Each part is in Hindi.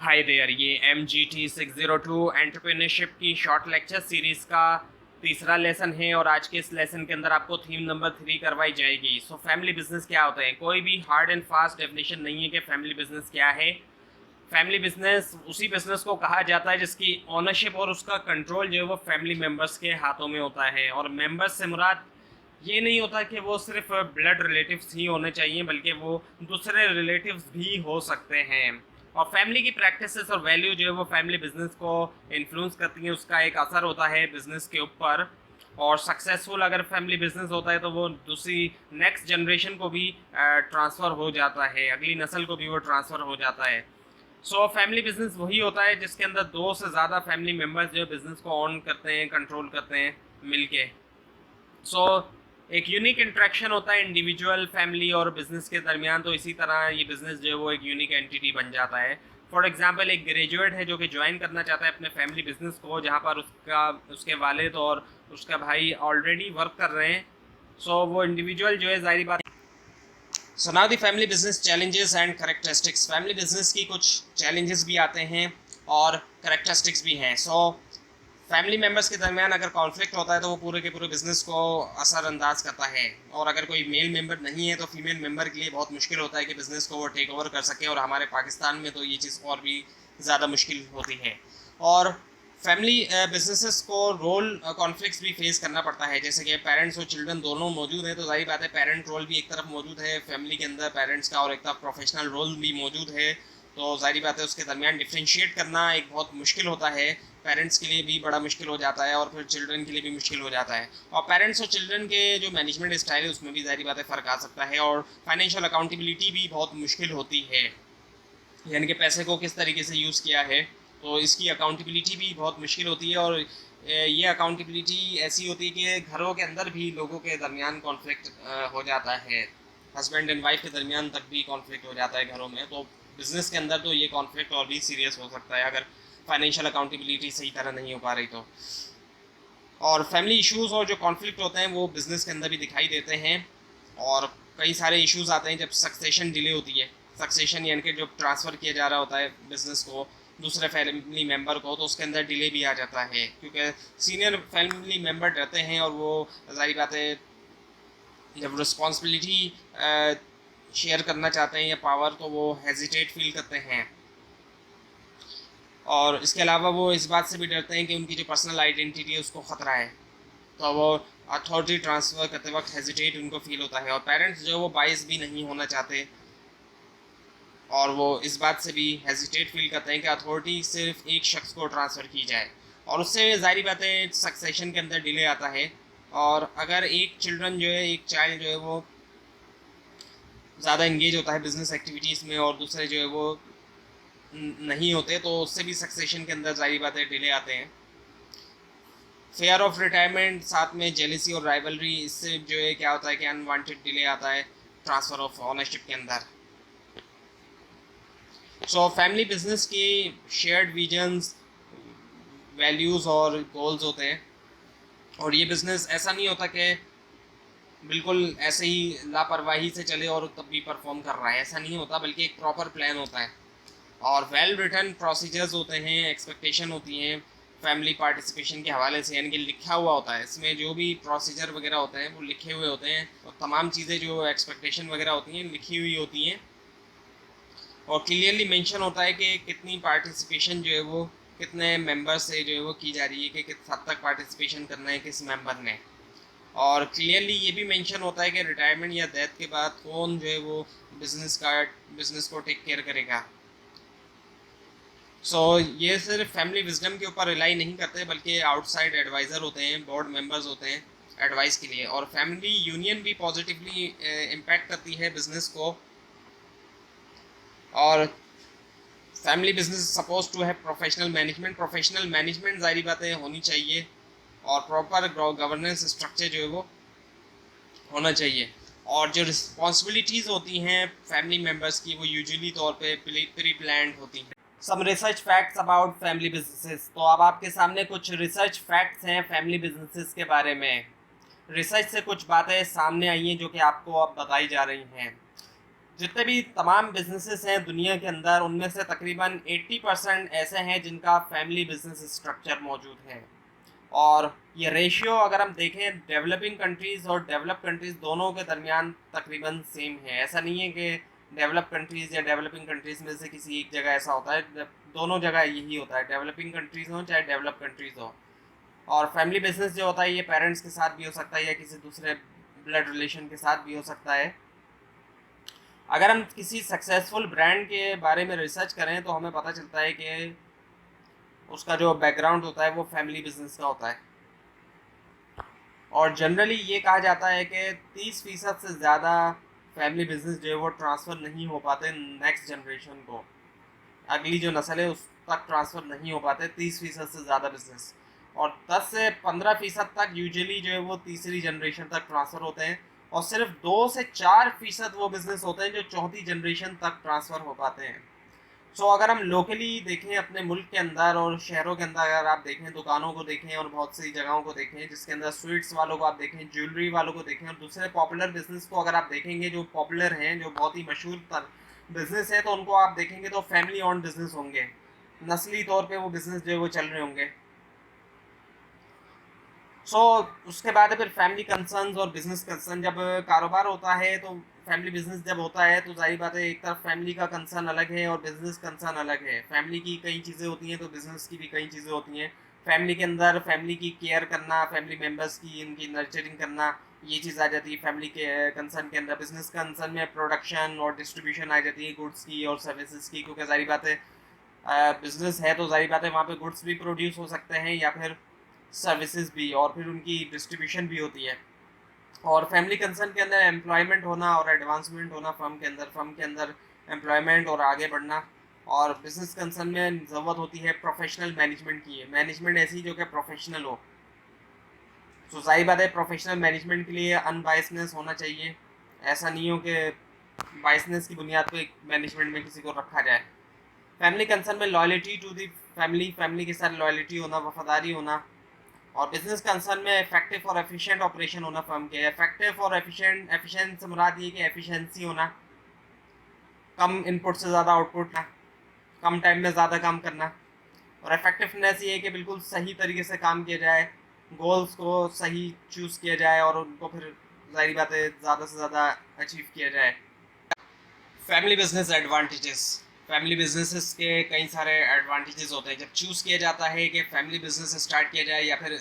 हाय देयर, ये MGT 602 एंटरप्रेन्योरशिप की शॉर्ट लेक्चर सीरीज़ का तीसरा लेसन है और आज के इस लेसन के अंदर आपको थीम नंबर 3 करवाई जाएगी। सो फैमिली बिजनेस क्या होता है? कोई भी हार्ड एंड फास्ट डेफिनेशन नहीं है कि फैमिली बिजनेस क्या है। फैमिली बिजनेस उसी बिजनेस को कहा जाता है जिसकी ओनरशिप और उसका कंट्रोल जो है वो फैमिली मेम्बर्स के हाथों में होता है। और मेम्बर्स से मुराद ये नहीं होता कि वो सिर्फ ब्लड रिलेटिव्स ही होने चाहिए, बल्कि वो दूसरे रिलेटिव्स भी हो सकते हैं। और फैमिली की प्रैक्टिसेस और वैल्यू जो है वो फैमिली बिजनेस को इन्फ्लुएंस करती हैं, उसका एक असर होता है बिजनेस के ऊपर। और सक्सेसफुल अगर फैमिली बिजनेस होता है तो वो दूसरी नेक्स्ट जनरेशन को भी ट्रांसफ़र हो जाता है, अगली नस्ल को भी वो ट्रांसफ़र हो जाता है। सो फैमिली बिजनेस वही होता है जिसके अंदर दो से ज़्यादा फैमिली मेम्बर्स जो बिजनेस को ऑन करते हैं, कंट्रोल करते हैं मिलके। सो एक यूनिक इंट्रैक्शन होता है इंडिविजुअल, फैमिली और बिजनेस के दरमियान। तो इसी तरह ये बिजनेस जो है वो एक यूनिक एंटिटी बन जाता है। फॉर एग्जांपल, एक ग्रेजुएट है जो कि ज्वाइन करना चाहता है अपने फैमिली बिजनेस को, जहाँ पर उसके वालिद और उसका भाई ऑलरेडी वर्क कर रहे हैं। सो वो इंडिविजुअल जो है, जाहिर बात। So now the family business challenges and characteristics. Family business की कुछ चैलेंजेस भी आते हैं और करेक्टरिस्टिक्स भी हैं। सो फैमिली मेम्बर्स के दरमियान अगर कॉन्फ्लिक्ट होता है तो वो पूरे के पूरे बिजनेस को असरअंदाज करता है। और अगर कोई मेल मेंबर नहीं है तो फीमेल मेंबर के लिए बहुत मुश्किल होता है कि बिज़नेस को वो टेक ओवर कर सके। और हमारे पाकिस्तान में तो ये चीज़ और भी ज़्यादा मुश्किल होती है। और फैमिली बिजनेसेस को रोल कॉन्फ्लिक्ट्स भी फेस करना पड़ता है, जैसे कि पेरेंट्स और चिल्ड्रन दोनों मौजूद हैं तो जाहिर बात है पेरेंट रोल भी एक तरफ मौजूद है फैमिली के अंदर पेरेंट्स का, और एक तरफ प्रोफेशनल रोल भी मौजूद है। तो जाहिर बात है उसके दरमियान डिफ्रेंशिएट करना एक बहुत मुश्किल होता है। पेरेंट्स के लिए भी बड़ा मुश्किल हो जाता है और फिर चिल्ड्रन के लिए भी मुश्किल हो जाता है। और पेरेंट्स और चिल्ड्रन के जो मैनेजमेंट स्टाइल है उसमें भी जाहिर बात है फ़र्क आ सकता है। और फाइनेंशियल अकाउंटेबिलिटी भी बहुत मुश्किल होती है, यानी कि पैसे को किस तरीके से यूज़ किया है, तो इसकी अकाउंटेबिलिटी भी बहुत मुश्किल होती है। और ये अकाउंटेबिलिटी ऐसी होती है कि घरों के अंदर भी लोगों के दरमियान कॉन्फ्लिक्ट हो जाता है, हस्बैंड एंड वाइफ के दरमियान तक भी कॉन्फ्लिक्ट हो जाता है घरों में। तो बिज़नेस के अंदर तो ये कॉन्फ्लिक्ट और भी सीरियस हो सकता है अगर फाइनेंशियल अकाउंटेबिलिटी सही तरह नहीं हो पा रही तो। और फैमिली इश्यूज़ और जो कॉन्फ्लिक्ट होते हैं वो बिज़नेस के अंदर भी दिखाई देते हैं। और कई सारे इश्यूज़ आते हैं जब सक्सेशन डिले होती है। सक्सेशन यानी कि जब ट्रांसफ़र किया जा रहा होता है बिज़नेस को दूसरे फैमिली मेम्बर को, तो उसके अंदर डिले भी आ जाता है क्योंकि सीनियर फैमिली मेम्बर रहते हैं और वो जाहिर बात है जब रिस्पॉन्सिबिलिटी शेयर करना चाहते हैं या पावर, तो वो हेजिटेट फील करते हैं। और इसके अलावा वो इस बात से भी डरते हैं कि उनकी जो पर्सनल आइडेंटिटी है उसको ख़तरा है, तो वो अथॉरिटी ट्रांसफ़र करते वक्त हेजिटेट उनको फील होता है। और पेरेंट्स जो वो बाइस भी नहीं होना चाहते और वो इस बात से भी हेजिटेट फील करते हैं कि अथॉरिटी सिर्फ एक शख्स को ट्रांसफ़र की जाए। और उससे ज़ाहिर बात है सक्सेशन के अंदर डिले आता है। और अगर एक चाइल्ड जो है वो ज़्यादा इंगेज होता है बिज़नेस एक्टिविटीज़ में और दूसरे जो है वो नहीं होते, तो उससे भी सक्सेशन के अंदर ज़ाहिर बात है डिले आते हैं। फेयर ऑफ रिटायरमेंट, साथ में जेलिसी और राइवलरी, इससे जो है क्या होता है कि अनवांटेड डिले आता है ट्रांसफ़र ऑफ ओनरशिप के अंदर। सो फैमिली बिजनेस की शेयर्ड विजन्स, वैल्यूज़ और गोल्स होते हैं। और ये बिज़नेस ऐसा नहीं होता कि बिल्कुल ऐसे ही लापरवाही से चले और तब भी परफॉर्म कर रहा है, ऐसा नहीं होता, बल्कि एक प्रॉपर प्लान होता है और वेल रिटन प्रोसीजर्स होते हैं, एक्सपेक्टेशन होती हैं फैमिली पार्टिसिपेशन के हवाले से, यानी कि लिखा हुआ होता है इसमें जो भी प्रोसीजर वगैरह होते हैं वो लिखे हुए होते हैं। और तमाम चीज़ें जो एक्सपेक्टेशन वगैरह होती हैं लिखी हुई होती हैं और क्लियरली मेंशन होता है कि कितनी पार्टिसिपेशन जो है वो कितने मेंबर से जो है वो की जा रही है, कि किस हद तक पार्टिसिपेशन करना है किस मेंबर ने। और क्लियरली ये भी मेंशन होता है कि रिटायरमेंट या डेथ के बाद कौन जो है वो बिज़नेस को टेक केयर करेगा। सो ये सिर्फ फैमिली विजडम के ऊपर रिलाई नहीं करते, बल्कि आउटसाइड एडवाइज़र होते हैं, बोर्ड मेंबर्स होते हैं एडवाइस के लिए। और फैमिली यूनियन भी पॉजिटिवली इम्पैक्ट करती है बिज़नेस को। और फैमिली बिजनेस सपोज टू है प्रोफेशनल मैनेजमेंट जारी बातें होनी चाहिए और प्रॉपर गवर्नेंस स्ट्रक्चर जो है वो होना चाहिए। और जो रिस्पॉन्सिबिलिटीज़ होती हैं फैमिली मेम्बर्स की वो यूजुअली तौर पे प्री प्लान्ड होती हैं। Some research facts about family businesses. तो अब आपके सामने कुछ रिसर्च फैक्ट्स हैं फैमिली बिजनेसेस के बारे में। रिसर्च से कुछ बातें सामने आई हैं जो कि आपको अब बताई जा रही हैं। जितने भी तमाम बिजनेसेस हैं दुनिया के अंदर, उनमें से तकरीबन 80% ऐसे हैं जिनका फैमिली बिजनेस स्ट्रक्चर मौजूद है। और ये रेशियो अगर हम देखें डेवलपिंग कंट्रीज़ और डेवलप कंट्रीज़ दोनों के दरमियान तकरीबन सेम है। ऐसा नहीं है कि डेवलप कंट्रीज़ या डेवलपिंग कंट्रीज़ में से किसी एक जगह ऐसा होता है, दोनों जगह यही होता है, डेवलपिंग कंट्रीज़ हो चाहे डेवलप कंट्रीज़ हो। और फैमिली बिजनेस जो होता है ये पेरेंट्स के साथ भी हो सकता है या किसी दूसरे ब्लड रिलेशन के साथ भी हो सकता है। अगर हम किसी सक्सेसफुल ब्रांड के बारे में रिसर्च करें तो हमें पता चलता है कि उसका जो बैकग्राउंड होता है वो फैमिली बिजनेस का होता है। और जनरली ये कहा जाता है कि 30% से ज़्यादा फैमिली बिजनेस जो है वो ट्रांसफ़र नहीं हो पाते नेक्स्ट जनरेशन को, अगली जो नस्ल है उस तक ट्रांसफ़र नहीं हो पाते 30% से ज़्यादा बिजनेस। और 10 से 15% तक यूजुअली जो है वो तीसरी जनरेशन तक ट्रांसफ़र होते हैं। और सिर्फ 2 से 4% वो बिज़नेस होते हैं जो चौथी जनरेशन तक ट्रांसफ़र हो पाते हैं। सो अगर हम लोकली देखें अपने मुल्क के अंदर और शहरों के अंदर, अगर आप देखें दुकानों को देखें और बहुत सी जगहों को देखें जिसके अंदर स्वीट्स वालों को आप देखें, ज्वेलरी वालों को देखें और दूसरे पॉपुलर बिजनेस को अगर आप देखेंगे जो पॉपुलर हैं, जो बहुत ही मशहूर बिजनेस है, तो उनको आप देखेंगे तो फैमिली ऑन बिजनेस होंगे, नस्ली तौर पे वो बिजनेस जो है वो चल रहे होंगे। उसके बाद है फिर फैमिली कंसर्न्स और बिजनेस कंसर्न। जब कारोबार होता है तो फैमिली बिजनेस जब होता है तो जाहिर बात है एक तरफ फैमिली का कंसर्न अलग है और बिजनेस कंसर्न अलग है। फैमिली की कई चीज़ें होती हैं तो बिजनेस की भी कई चीज़ें होती हैं। फैमिली के अंदर फैमिली की केयर करना, फैमिली मेम्बर्स की इनकी नर्चरिंग करना, ये चीज़ आ जाती है फैमिली के कंसर्न के अंदर। बिजनेस कंसर्न में प्रोडक्शन और डिस्ट्रीब्यूशन आ जाती है गुड्स की और सर्विसेज की, क्योंकि जाहिर बात है बिजनेस है तो जाहिर बात है वहाँ पे गुड्स भी प्रोड्यूस हो सकते हैं या फिर सर्विसेज भी, और फिर उनकी डिस्ट्रीब्यूशन भी होती है। और फैमिली कंसर्न के अंदर एम्प्लॉयमेंट होना और एडवांसमेंट होना फर्म के अंदर एम्प्लॉयमेंट और आगे बढ़ना। और बिजनेस कंसर्न में ज़रूरत होती है प्रोफेशनल मैनेजमेंट की, मैनेजमेंट ऐसी जो कि प्रोफेशनल हो। तो जाहिर बात है प्रोफेशनल मैनेजमेंट के लिए अनबायसनेस होना चाहिए, ऐसा नहीं हो कि बायसनेस की बुनियाद पर मैनेजमेंट में किसी को रखा जाए। फैमिली कंसर्न में loyalty to the family, family के साथ लॉयल्टी होना, वफादारी होना। और बिजनेस कंसर्न में इफेक्टिव और एफिशिएंट ऑपरेशन होना फर्म के। इफेक्टिव और एफिशिएंट से मुराद ये कि एफिशिएंसी होना, कम इनपुट से ज़्यादा आउटपुट ना, कम टाइम में ज़्यादा काम करना। और इफेक्टिवनेस ये है कि बिल्कुल सही तरीके से काम किया जाए, गोल्स को सही चूज़ किया जाए और उनको फिर जाहिर बात है ज़्यादा से ज़्यादा अचीव किया जाए। Family business advantages. Family businesses के कई सारे एडवांटेजेस होते हैं। जब चूज़ किया जाता है कि फैमिली बिजनेस स्टार्ट किया जाए या फिर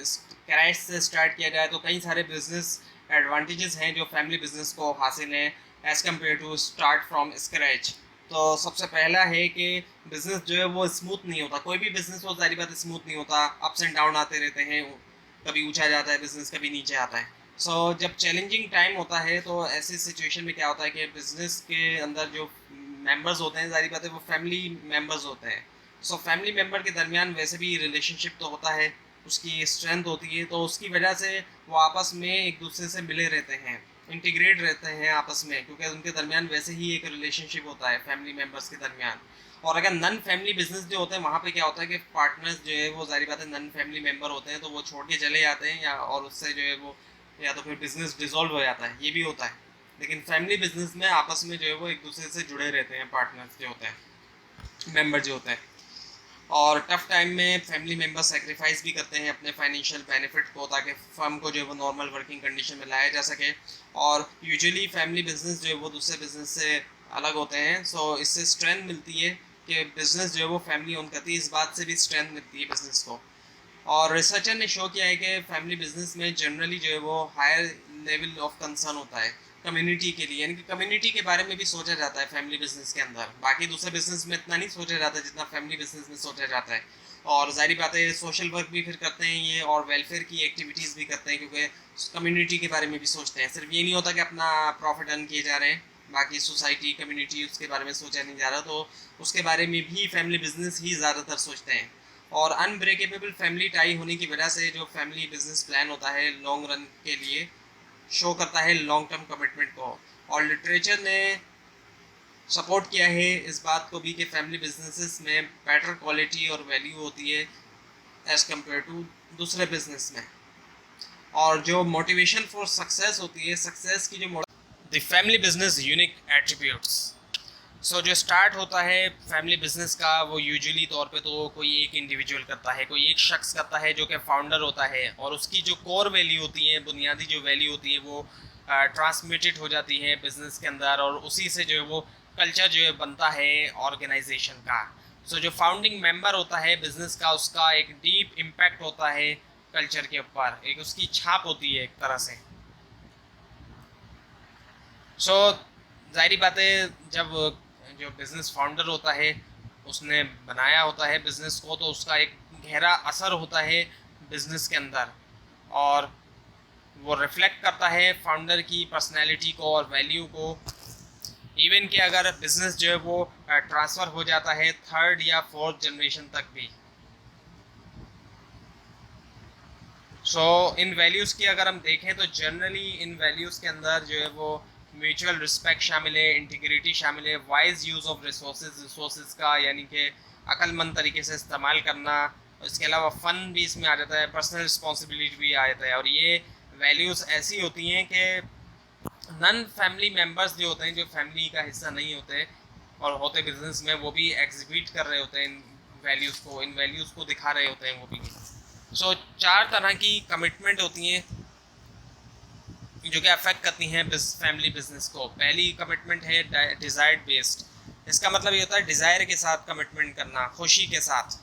क्रैश से स्टार्ट किया जाए, तो कई सारे बिजनेस एडवांटेजेस हैं जो फैमिली बिजनेस को हासिल हैं as compare to start from scratch. तो सबसे पहला है कि बिज़नेस जो है वो स्मूथ नहीं होता। कोई भी बिज़नेस हो जारी बात स्मूथ नहीं होता, अप्स एंड डाउन आते रहते हैं, कभी ऊंचा जाता है बिज़नेस, कभी नीचे आता है। जब चैलेंजिंग टाइम होता है तो ऐसी सिचुएशन में क्या होता है कि बिज़नेस के अंदर जो मेंबर्स होते हैं, जारी बात है वो फैमिली मेंबर्स होते हैं। फैमिली मेंबर के दरमियान वैसे भी रिलेशनशिप तो होता है, उसकी स्ट्रेंथ होती है, तो उसकी वजह से वो आपस में एक दूसरे से मिले रहते हैं, इंटीग्रेट रहते हैं आपस में, क्योंकि उनके दरमियान वैसे ही एक रिलेशनशिप होता है फैमिली मेम्बर्स के दरमियान। और अगर नन फैमिली बिजनेस जो होते हैं वहाँ पे क्या होता है कि पार्टनर्स जो है वो जारी बात है नन फैमिली मेम्बर होते हैं, तो वो छोड़ के चले जाते हैं या और उससे जो है वो या तो फिर बिजनेस डिसॉल्व हो जाता है, ये भी होता है। लेकिन फैमिली बिजनेस में आपस में जो है वो एक दूसरे से जुड़े रहते हैं पार्टनर्स जो होते हैं, मेंबर जो होते हैं। और टफ टाइम में फैमिली मेम्बर सेक्रीफाइस भी करते हैं अपने फाइनेंशियल बेनिफिट को, ताकि फर्म को जो है वो नॉर्मल वर्किंग कंडीशन में लाया जा सके। और यूजुअली फैमिली बिजनेस जो है वो दूसरे बिजनेस से अलग होते हैं। इससे स्ट्रेंथ मिलती है कि बिजनेस जो है वो फैमिली ओन करती है, इस बात से भी स्ट्रेंथ मिलती है बिजनेस को। और रिसर्चर ने शो किया है कि फैमिली बिजनेस में जनरली जो है वो हायर लेवल ऑफ कंसर्न होता है कम्युनिटी के लिए, यानी कि कम्युनिटी के बारे में भी सोचा जाता है फैमिली बिजनेस के अंदर। बाकी दूसरे बिजनेस में इतना नहीं सोचा जाता जितना फैमिली बिजनेस में सोचा जाता है। और जाहिर बात है सोशल वर्क भी फिर करते हैं ये, और वेलफेयर की एक्टिविटीज़ भी करते हैं, क्योंकि कम्युनिटी के बारे में भी सोचते हैं। सिर्फ ये नहीं होता कि अपना प्रॉफिट अर्न किए जा रहे हैं, बाकी सोसाइटी कम्युनिटी उसके बारे में सोचा नहीं जा रहा, तो उसके बारे में भी फैमिली बिजनेस ही ज़्यादातर सोचते हैं। और अनब्रेकेबल फैमिली टाई होने की वजह से जो फैमिली बिजनेस प्लान होता है लॉन्ग रन के लिए शो करता है लॉन्ग टर्म कमिटमेंट को। और लिटरेचर ने सपोर्ट किया है इस बात को भी कि फैमिली बिजनेसेस में बेटर क्वालिटी और वैल्यू होती है एज़ कम्पेयर टू दूसरे बिजनेस में। और जो मोटिवेशन फॉर सक्सेस होती है, सक्सेस की जो the family business unique attributes. So जो स्टार्ट होता है फैमिली बिजनेस का वो यूजुअली तौर पे तो कोई एक इंडिविजुअल करता है, कोई एक शख्स करता है जो कि फाउंडर होता है, और उसकी जो कोर वैल्यू होती है, बुनियादी जो वैल्यू होती है वो ट्रांसमिटेड हो जाती है बिजनेस के अंदर, और उसी से जो है वो कल्चर जो है बनता है ऑर्गेनाइजेशन का। सो जो फाउंडिंग मेंबर होता है बिजनेस का, उसका एक डीप इम्पैक्ट होता है कल्चर के ऊपर, एक उसकी छाप होती है एक तरह से। सो जाहिर बात है जब जो बिज़नेस फाउंडर होता है उसने बनाया होता है बिज़नेस को, तो उसका एक गहरा असर होता है बिज़नेस के अंदर, और वो रिफ्लेक्ट करता है फाउंडर की पर्सनैलिटी को और वैल्यू को। इवन कि अगर बिज़नेस जो है वो ट्रांसफ़र हो जाता है थर्ड या फोर्थ जनरेशन तक भी। सो इन वैल्यूज़ की अगर हम देखें तो जनरली इन वैल्यूज़ के अंदर जो है वो म्यूचुअल रिस्पेक्ट शामिल है, इंटीग्रिटी शामिल है, वाइज यूज़ ऑफ रिसोर्सेज का, यानी कि अक्लमंद तरीके से इस्तेमाल करना। इसके अलावा फ़न भी इसमें आ जाता है, पर्सनल रिस्पॉन्सिबिलिटी भी आ जाता है। और ये वैल्यूज़ ऐसी होती हैं कि नन फैमिली मेम्बर्स जो होते हैं, जो फैमिली का हिस्सा नहीं होते और होते बिजनेस में, वो भी एग्जीक्यूट कर रहे होते हैं इन वैल्यूज़ को दिखा रहे होते हैं वो भी। सो 4 तरह की कमिटमेंट होती हैं जो कि अफेक्ट करती हैं फैमिली बिजनेस को। पहली कमिटमेंट है डिज़ायर्ड बेस्ड। इसका मतलब ये होता है डिज़ायर के साथ कमिटमेंट करना, खुशी के साथ।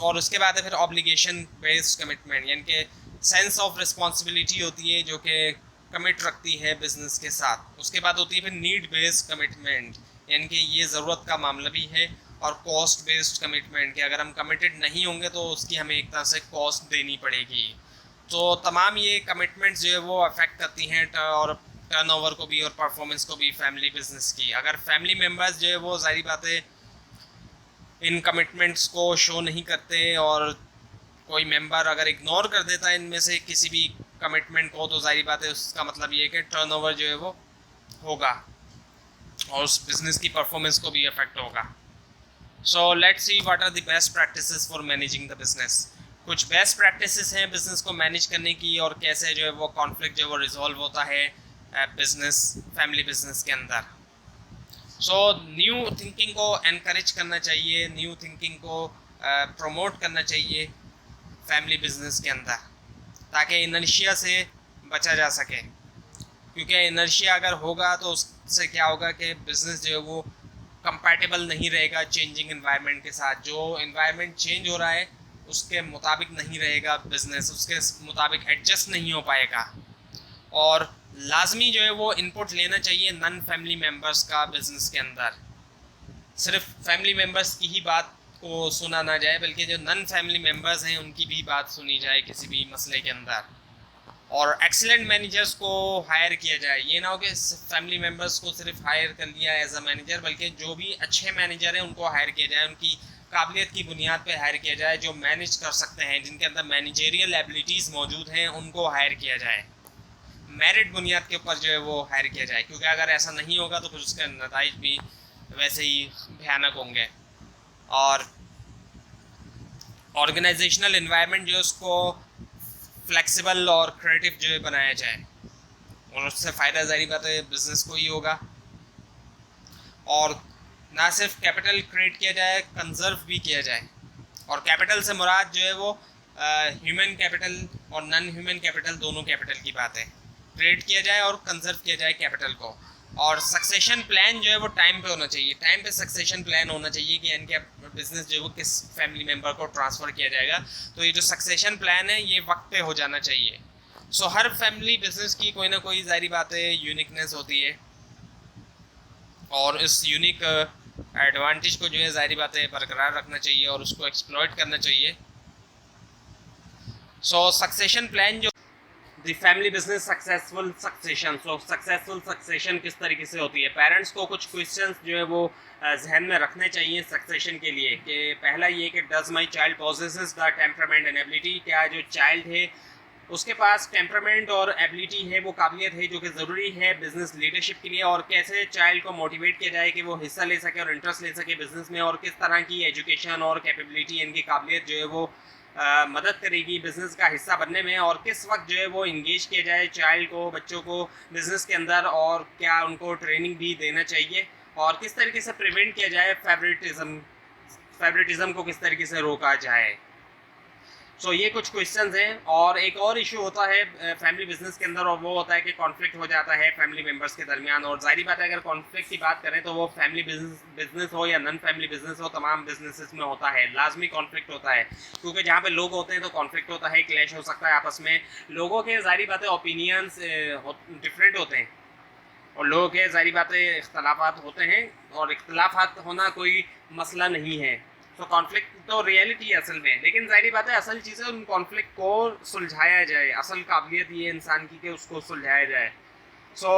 और उसके बाद है फिर ऑब्लिगेशन बेस्ड कमिटमेंट, यानी कि सेंस ऑफ रिस्पॉन्सिबिलिटी होती है जो कि कमिट रखती है बिजनेस के साथ। उसके बाद होती है फिर नीड बेस्ड कमिटमेंट, यानी कि ये ज़रूरत का मामला भी है। और कॉस्ट बेस्ड कमिटमेंट, कि अगर हम कमिटेड नहीं होंगे तो उसकी हमें एक तरह से कॉस्ट देनी पड़ेगी। तो तमाम ये कमिटमेंट्स जो है वो अफेक्ट करती हैं और टर्नओवर को भी और परफॉर्मेंस को भी फैमिली बिजनेस की। अगर फैमिली मेम्बर्स जो है वो जाहिर बात है इन कमिटमेंट्स को शो नहीं करते, और कोई मेंबर अगर इग्नोर कर देता है इनमें से किसी भी कमिटमेंट को, तो जाहिर बात है उसका मतलब ये है कि टर्नओवर जो है वो होगा और उस बिजनेस की परफॉर्मेंस को भी अफेक्ट होगा। So let's see what are the best practices for managing the business. कुछ बेस्ट प्रैक्टिसेस हैं बिजनेस को मैनेज करने की, और कैसे जो है वो कॉन्फ्लिक्ट जो है वो रिजॉल्व होता है फैमिली बिजनेस के अंदर। सो न्यू थिंकिंग को एनकरेज करना चाहिए, न्यू थिंकिंग को प्रमोट करना चाहिए फैमिली बिजनेस के अंदर, ताकि इनर्शिया से बचा जा सके। क्योंकि इनर्शिया अगर होगा तो उससे क्या होगा कि बिजनेस जो है वो कंपैटिबल नहीं रहेगा चेंजिंग एनवायरनमेंट के साथ। जो एनवायरनमेंट चेंज हो रहा है उसके मुताबिक नहीं रहेगा बिजनेस, उसके मुताबिक एडजस्ट नहीं हो पाएगा। और लाजमी जो है वो इनपुट लेना चाहिए नन फैमिली मेम्बर्स का बिजनेस के अंदर। सिर्फ फैमिली मेम्बर्स की ही बात को सुना ना जाए, बल्कि जो नन फैमिली मेम्बर्स हैं उनकी भी बात सुनी जाए किसी भी मसले के अंदर। और एक्सीलेंट मैनेजर्स को हायर किया जाए। ये ना हो कि फैमिली मेम्बर्स को सिर्फ हायर कर लिया एज अ मैनेजर, बल्कि जो भी अच्छे मैनेजर हैं उनको हायर किया जाए, उनकी काबिलियत की बुनियाद पर हायर किया जाए। जो मैनेज कर सकते हैं, जिनके अंदर मैनेजरियल एबिलिटीज़ मौजूद हैं, उनको हायर किया जाए, मेरिट बुनियाद के ऊपर जो है वो हायर किया जाए। क्योंकि अगर ऐसा नहीं होगा तो फिर उसके नतीजे भी वैसे ही भयानक होंगे। और ऑर्गेनाइजेशनल इन्वायरमेंट जो है उसको फ्लेक्सिबल और क्रिएटिव जो है बनाया जाए, और उससे फ़ायदा जाहिर बात है बिजनेस को ही होगा। और ना सिर्फ कैपिटल क्रिएट किया जाए, कंजर्व भी किया जाए। और कैपिटल से मुराद जो है वो ह्यूमन कैपिटल और नॉन ह्यूमन कैपिटल, दोनों कैपिटल की बात है। क्रिएट किया जाए और कंजर्व किया जाए कैपिटल को। और सक्सेशन प्लान जो है वो टाइम पे होना चाहिए, टाइम पे सक्सेशन प्लान होना चाहिए कि इनके बिजनेस जो है वो किस फैमिली मेम्बर को ट्रांसफ़र किया जाएगा। तो ये जो सक्सेशन प्लान है ये वक्त पे हो जाना चाहिए। सो हर फैमिली बिजनेस की कोई ना कोई जाहिर बात है यूनिकनेस होती है, और इस यूनिक एडवांटेज को जो है जाहिर बात है बरकरार रखना चाहिए और उसको एक्सप्लॉइट करना चाहिए। सो सक्सेशन प्लान जो the family business successful succession. So successful succession किस तरीके से होती है? पेरेंट्स को कुछ क्वेश्चंस जो है वो जहन में रखने चाहिए सक्सेशन के लिए। कि पहला ये कि does my child possesses the temperament and ability. क्या जो चाइल्ड है उसके पास टेम्परामेंट और एबिलिटी है, वो काबिलियत है जो कि ज़रूरी है बिज़नेस लीडरशिप के लिए। और कैसे चाइल्ड को मोटिवेट किया जाए कि वो हिस्सा ले सके और इंटरेस्ट ले सके बिज़नेस में, और किस तरह की एजुकेशन और कैपेबिलिटी, इनकी काबिलियत जो है वो मदद करेगी बिज़नेस का हिस्सा बनने में, और किस वक्त जो है वो इंगेज किया जाए चाइल्ड को, बच्चों को बिज़नेस के अंदर, और क्या उनको ट्रेनिंग भी देना चाहिए, और किस तरीके से प्रिवेंट किया जाए फेवरेटिज़म को किस तरीके से रोका जाए। सो ये कुछ क्वेश्चंस हैं। और एक और इशू होता है फैमिली बिजनेस के अंदर, और वो होता है कि कॉन्फ्लिक्ट हो जाता है फैमिली मेंबर्स के दरमियान। और जाहिर बात है अगर कॉन्फ्लिक्ट की बात करें तो वो फैमिली बिजनेस हो या नॉन फैमिली बिजनेस हो, तमाम बिजनेसेस में होता है, लाजमी कॉन्फ्लिक्ट होता है, क्योंकि जहाँ पे लोग होते हैं तो कॉन्फ्लिक्ट होता है, क्लैश हो सकता है आपस में। लोगों के जाहिर बात है ओपिनियंस डिफरेंट होते हैं, और लोगों के जाहिर बातें इख्तलाफात होते हैं, और इख्तलाफात होना कोई मसला नहीं है। तो कॉन्फ्लिक्ट तो रियलिटी है असल में, लेकिन जाहिर बात है असल चीज़ है उन कॉन्फ्लिक्ट को सुलझाया जाए। असल काबिलियत ये इंसान की कि उसको सुलझाया जाए। सो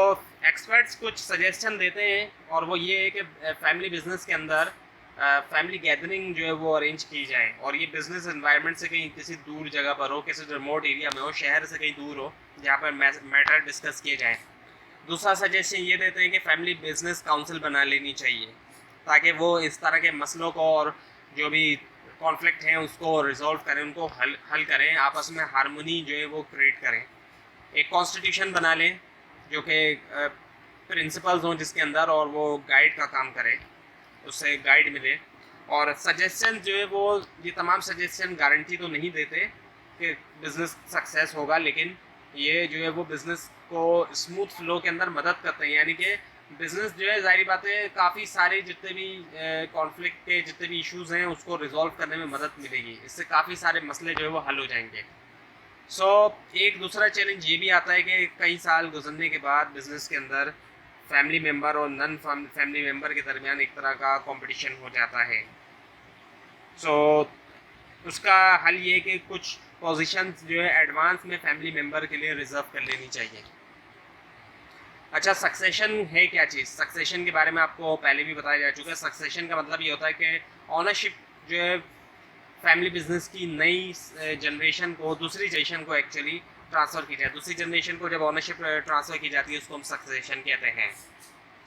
एक्सपर्ट्स कुछ सजेशन देते हैं, और वो ये है कि फैमिली बिजनेस के अंदर फैमिली गैदरिंग जो है वो अरेंज की जाए, और ये बिजनेस एनवायरनमेंट से कहीं किसी दूर जगह पर हो, किसी रिमोट एरिया में हो, शहर से कहीं दूर हो, जहाँ पर मैटर डिस्कस किए जाएँ। दूसरा सजेशन ये देते हैं कि फैमिली बिजनेस काउंसिल बना लेनी चाहिए, ताकि वो इस तरह के मसलों को और जो भी कॉन्फ्लिक्ट हैं उसको रिजॉल्व करें, उनको हल करें, आपस में हारमोनी जो है वो क्रिएट करें। एक कॉन्स्टिट्यूशन बना लें जो कि प्रिंसिपल्स हों जिसके अंदर, और वो गाइड का काम करे, उससे गाइड मिले। और सजेशन जो है वो, ये तमाम सजेशन गारंटी तो नहीं देते कि बिज़नेस सक्सेस होगा, लेकिन ये जो है वो बिज़नेस को स्मूथ फ्लो के अंदर मदद करते हैं। यानी कि बिज़नेस जो है जाहिर बात है काफ़ी सारे जितने भी कॉन्फ्लिक्ट के जितने भी इश्यूज़ हैं उसको रिजॉल्व करने में मदद मिलेगी, इससे काफ़ी सारे मसले जो है वो हल हो जाएंगे। सो एक दूसरा चैलेंज ये भी आता है कि कई साल गुजरने के बाद बिज़नेस के अंदर फैमिली मेम्बर और नॉन फैमिली मेम्बर के दरमियान एक तरह का कंपटीशन हो जाता है। सो उसका हल ये कि कुछ पोजीशंस जो है एडवांस में फैमिली मेम्बर के लिए रिजर्व कर लेनी चाहिए। अच्छा, सक्सेशन है क्या चीज़? सक्सेशन के बारे में आपको पहले भी बताया जा चुका है। सक्सेशन का मतलब ये होता है कि ऑनरशिप जो है फैमिली बिजनेस की नई जनरेशन को, दूसरी जनरेशन को एक्चुअली ट्रांसफ़र की जाए। दूसरी जनरेशन को जब ऑनरशिप ट्रांसफ़र की जाती है उसको हम सक्सेशन कहते हैं।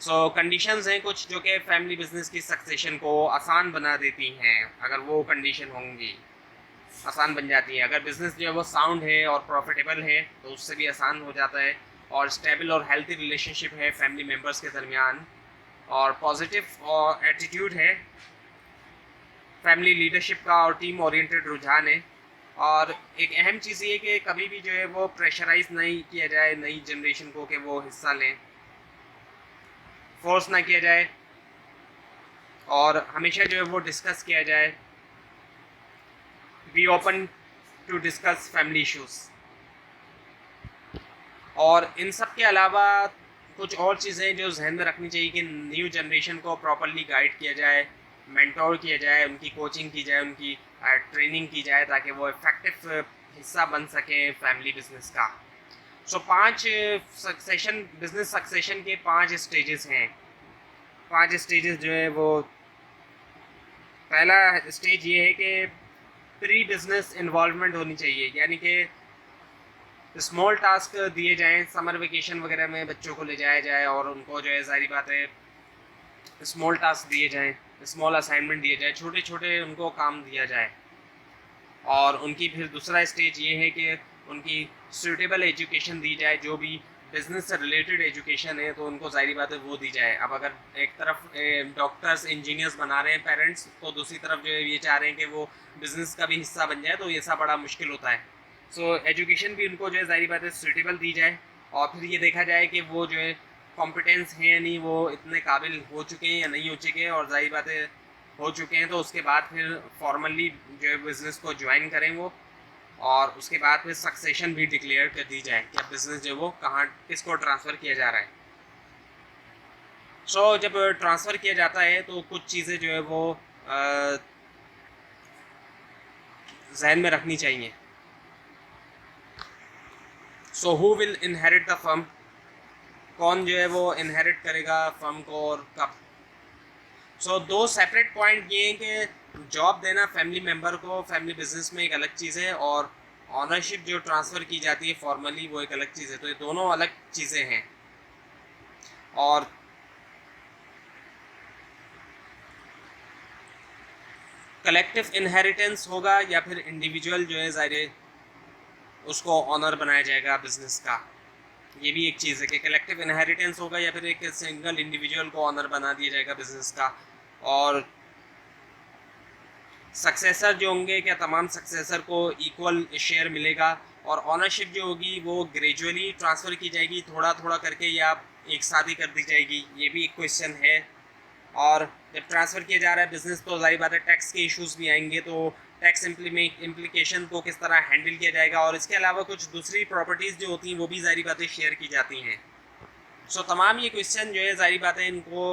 सो कंडीशंस हैं कुछ जो कि फैमिली बिजनेस की सक्सेशन को आसान बना देती हैं। अगर वो कंडीशन होंगी, आसान बन जाती है। अगर बिज़नेस जो है वो साउंड है और प्रॉफिटेबल है तो उससे भी आसान हो जाता है, और स्टेबल और हेल्थी रिलेशनशिप है फैमिली मेम्बर्स के दरमियान, और पॉजिटिव और एटीट्यूड है, फैमिली लीडरशिप का और टीम ओरिएंटेड रुझान है। और एक अहम चीज़ ये कि कभी भी जो है वो प्रेशराइज नहीं किया जाए नई जनरेशन को कि वो हिस्सा लें, फोर्स ना किया जाए, और हमेशा जो है वो डिस्कस किया जाए, be open to discuss family issues. और इन सब के अलावा कुछ और चीज़ें जो जहन में रखनी चाहिए कि न्यू जनरेशन को प्रॉपरली गाइड किया जाए, मेंटोर किया जाए, उनकी कोचिंग की जाए, उनकी ट्रेनिंग की जाए, ताकि वो इफ़ेक्टिव हिस्सा बन सके फैमिली बिजनेस का। सो 5 सक्सेशन, बिजनेस सक्सेशन के 5 स्टेजेस हैं। 5 स्टेजेस जो है वो, पहला स्टेज ये है कि प्री बिजनेस इन्वॉल्वमेंट होनी चाहिए, यानी कि स्मॉल टास्क दिए जाएं, समर वेकेशन वगैरह में बच्चों को ले जाया जाए और उनको जो है जाहिर बात है स्मॉल टास्क दिए जाएं, स्मॉल असाइनमेंट दिए जाए, छोटे छोटे उनको काम दिया जाए। और उनकी फिर दूसरा स्टेज ये है कि उनकी सूटेबल एजुकेशन दी जाए, जो भी बिज़नेस से रिलेटेड एजुकेशन है तो उनको जाहिर बात है वो दी जाए। अब अगर एक तरफ डॉक्टर्स इंजीनियर्स बना रहे हैं पेरेंट्स, तो दूसरी तरफ जो है ये चाह रहे हैं कि वो बिज़नेस का भी हिस्सा बन जाए, तो ऐसा बड़ा मुश्किल होता है। सो एजुकेशन भी उनको जो है जाहिर बात है सूटेबल दी जाए, और फिर ये देखा जाए कि वो जो है कॉम्पिटेंस हैं या नहीं, वो इतने काबिल हो चुके हैं या नहीं हो चुके हैं, और जाहिर बात है हो चुके हैं तो उसके बाद फिर फॉर्मली जो है बिज़नेस को ज्वाइन करें वो, और उसके बाद फिर सक्सेशन भी डिक्लेयर कर दी जाए कि अब बिज़नेस जो है वो कहाँ किसको ट्रांसफ़र किया जा रहा है। सो जब ट्रांसफ़र किया जाता है तो कुछ चीज़ें जो है वो जहन में रखनी चाहिए। So who will inherit the firm, कौन जो है वो इनहेरिट करेगा फर्म को और कब। सो 2 सेपरेट पॉइंट ये हैं कि जॉब देना फैमिली मेम्बर को फैमिली बिजनेस में एक अलग चीज़ है, और ऑनरशिप जो ट्रांसफ़र की जाती है फॉर्मली वो एक अलग चीज़ है। तो ये दोनों अलग चीज़ें हैं। और कलेक्टिव इनहेरिटेंस होगा या फिर इंडिविजुअल जो है ज़ाहिर उसको ऑनर बनाया जाएगा बिजनेस का। ये भी एक चीज़ है कि कलेक्टिव इनहेरिटेंस होगा या फिर एक सिंगल इंडिविजुअल को ऑनर बना दिया जाएगा बिजनेस का। और सक्सेसर जो होंगे, क्या तमाम सक्सेसर को इक्वल शेयर मिलेगा, और ऑनरशिप जो होगी वो ग्रेजुअली ट्रांसफ़र की जाएगी थोड़ा थोड़ा करके, या एक साथ ही कर दी जाएगी, ये भी एक क्वेश्चन है। और जब ट्रांसफ़र किया जा रहा है बिज़नेस तो ज़ाहिर बात है टैक्स के इश्यूज़ भी आएंगे, तो टैक्स इम्प्लीकेशन को किस तरह हैंडल किया जाएगा, और इसके अलावा कुछ दूसरी प्रॉपर्टीज़ जो होती हैं वो भी ज़ाहिर बातें शेयर की जाती हैं। सो तमाम ये क्वेश्चन जो है ज़ाहिर बात है इनको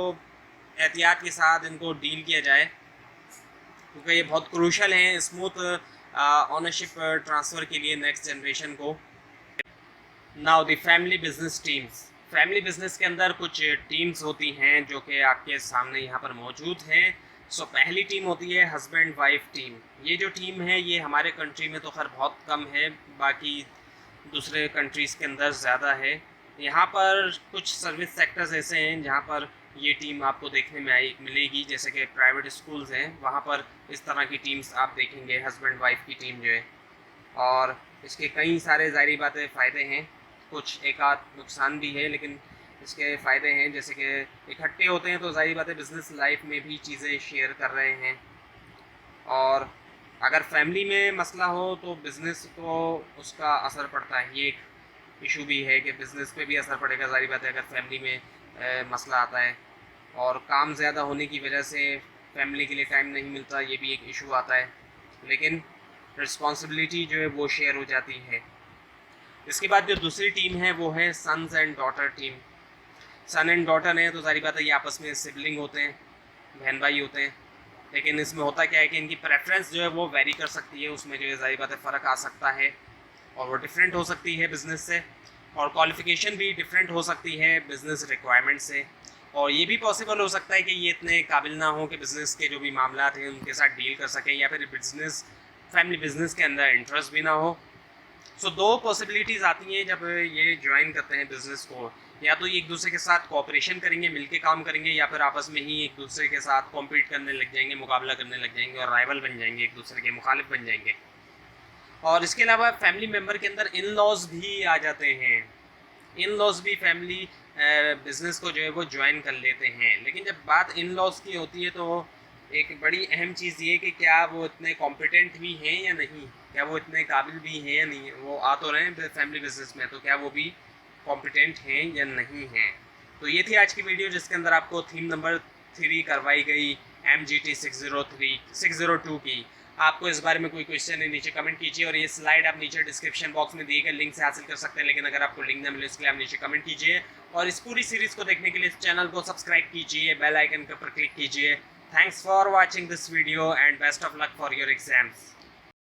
एहतियात के साथ इनको डील किया जाए, क्योंकि ये बहुत क्रूशल हैं स्मूथ ऑनरशिप ट्रांसफ़र के लिए नेक्स्ट जनरेशन को। Now the family business teams. Family business के अंदर कुछ टीम्स होती हैं जो कि आपके सामने यहाँ पर मौजूद हैं। सो पहली टीम होती है हस्बैंड वाइफ टीम। ये जो टीम है ये हमारे कंट्री में तो खैर बहुत कम है, बाकी दूसरे कंट्रीज़ के अंदर ज़्यादा है। यहाँ पर कुछ सर्विस सेक्टर्स ऐसे हैं जहाँ पर ये टीम आपको देखने में मिलेगी, जैसे कि प्राइवेट स्कूल्स हैं, वहाँ पर इस तरह की टीम्स आप देखेंगे, हस्बैंड वाइफ की टीम जो है। और इसके कई सारे ज़ाहिर बातें फ़ायदे हैं, कुछ एक आध नुकसान भी है, लेकिन इसके फ़ायदे हैं, जैसे कि इकट्ठे होते हैं तो ज़ाहिर बात है बिज़नेस लाइफ में भी चीज़ें शेयर कर रहे हैं। और अगर फैमिली में मसला हो तो बिज़नेस को उसका असर पड़ता है, ये एक इशू भी है कि बिज़नेस पे भी असर पड़ेगा ज़ाहिर बात है अगर फैमिली में मसला आता है। और काम ज़्यादा होने की वजह से फैमिली के लिए टाइम नहीं मिलता, ये भी एक इशू आता है, लेकिन रिस्पॉन्सिबिलिटी जो है वो शेयर हो जाती है। इसके बाद जो दूसरी टीम है वो है sons and daughter team. Son and daughter हैं तो सारी बात है ये आपस में सिबलिंग होते हैं, बहन भाई होते हैं, लेकिन इसमें होता क्या है कि इनकी प्रेफरेंस जो है वो वेरी कर सकती है, उसमें जो है ज़ाहिर बात है फ़र्क आ सकता है और वो डिफरेंट हो सकती है बिज़नेस से, और क्वालिफ़िकेशन भी डिफरेंट हो सकती है बिज़नेस रिक्वायरमेंट से। और ये भी पॉसिबल हो सकता है कि ये इतने काबिल ना हो कि बिज़नेस के जो भी मामला हैं उनके साथ डील कर सकें, या फिर फैमिली बिज़नेस के अंदर इंटरेस्ट भी ना हो। सो दो पॉसिबिलिटीज़ आती हैं जब ये ज्वाइन करते हैं बिज़नेस को, या तो ये एक दूसरे के साथ कोऑपरेशन करेंगे, मिलके काम करेंगे, या फिर आपस में ही एक दूसरे के साथ कॉम्पीट करने लग जाएंगे, मुकाबला करने लग जाएंगे और राइवल बन जाएंगे, एक दूसरे के मुखालिफ बन जाएंगे। और इसके अलावा फैमिली मेम्बर के अंदर इन लॉज भी आ जाते हैं। इन लॉज भी फैमिली बिज़नेस को जो है वो ज्वाइन कर लेते हैं। लेकिन जब बात इन लॉज की होती है तो एक बड़ी अहम चीज़ ये कि क्या वो इतने कॉम्पिटेंट भी हैं या नहीं, क्या वो इतने काबिल भी हैं या नहीं, वो आ तो रहे हैं फैमिली बिजनेस में, तो क्या वो भी कॉम्पिटेंट हैं या नहीं हैं। तो ये थी आज की वीडियो जिसके अंदर आपको थीम नंबर 3 करवाई गई MGT 602 की। आपको इस बारे में कोई क्वेश्चन है नीचे कमेंट कीजिए, और ये स्लाइड आप नीचे डिस्क्रिप्शन बॉक्स में दिए गए लिंक से हासिल कर सकते हैं, लेकिन अगर आपको लिंक ना मिले इसके लिए आप नीचे कमेंट कीजिए, और इस पूरी सीरीज़ को देखने के लिए इस चैनल को सब्सक्राइब कीजिए, बेल आइकन के ऊपर क्लिक कीजिए। Thanks for watching this video and best of luck for your exams.